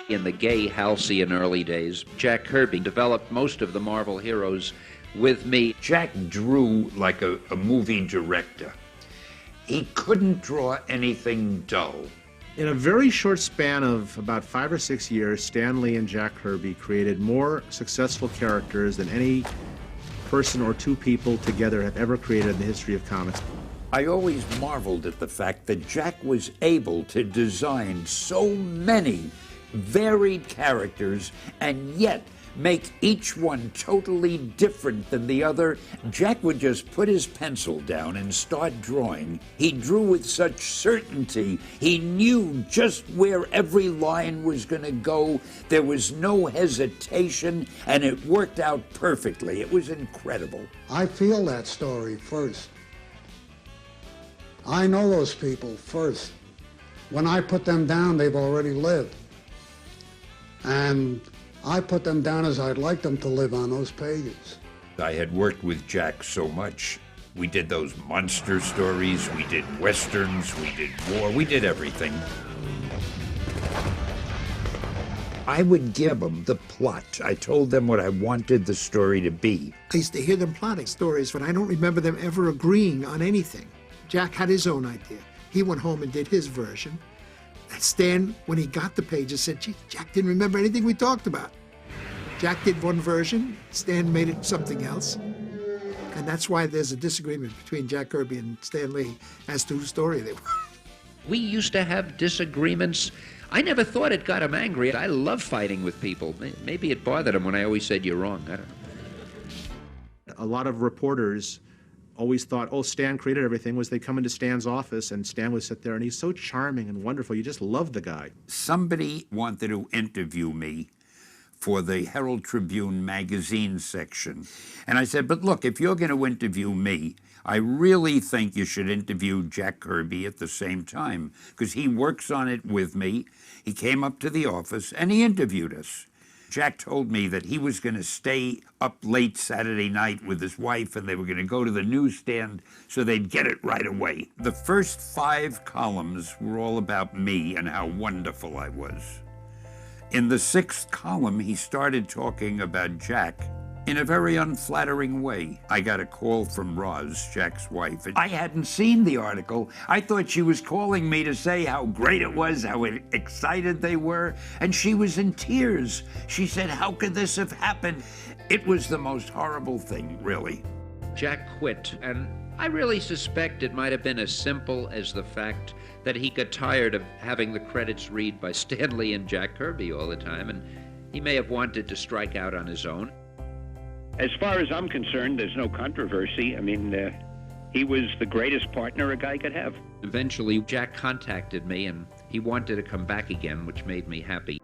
In the gay, halcyon early days, Jack Kirby developed most of the Marvel heroes with me. Jack drew like a movie director. He couldn't draw anything dull. In a very short span of about 5 or 6 years, Stan Lee and Jack Kirby created more successful characters than any person or two people together have ever created in the history of comics. I always marveled at the fact that Jack was able to design so many varied characters and yet make each one totally different than the other. Jack would just put his pencil down and start drawing. He drew with such certainty. He knew just where every line was going to go. There was no hesitation, and it worked out perfectly. It was incredible. I feel that story first. I know those people first. When I put them down, they've already lived. And I put them down as I'd like them to live on those pages. I had worked with Jack so much. We did those monster stories, we did westerns, we did war, we did everything. I would give them the plot. I told them what I wanted the story to be. I used to hear them plotting stories, but I don't remember them ever agreeing on anything. Jack had his own idea. He went home and did his version. And Stan, when he got the pages, said, gee, Jack didn't remember anything we talked about. Jack did one version, Stan made it something else. And that's why there's a disagreement between Jack Kirby and Stan Lee as to whose story they were. We used to have disagreements. I never thought it got him angry. I love fighting with people. Maybe it bothered him when I always said you're wrong. I don't know. A lot of reporters always thought, oh, Stan created everything, was they come into Stan's office and Stan would sit there and he's so charming and wonderful. You just love the guy. Somebody wanted to interview me for the Herald Tribune magazine section. And I said, but look, if you're going to interview me, I really think you should interview Jack Kirby at the same time, because he works on it with me. He came up to the office and he interviewed us. Jack told me that he was going to stay up late Saturday night with his wife and they were going to go to the newsstand so they'd get it right away. The first 5 columns were all about me and how wonderful I was. In the 6th column, he started talking about Jack in a very unflattering way. I got a call from Roz, Jack's wife. I hadn't seen the article. I thought she was calling me to say how great it was, how excited they were, and she was in tears. She said, how could this have happened? It was the most horrible thing, really. Jack quit, and I really suspect it might have been as simple as the fact that he got tired of having the credits read by Stan Lee and Jack Kirby all the time, and he may have wanted to strike out on his own. As far as I'm concerned, there's no controversy. I mean, he was the greatest partner a guy could have. Eventually, Jack contacted me, and he wanted to come back again, which made me happy.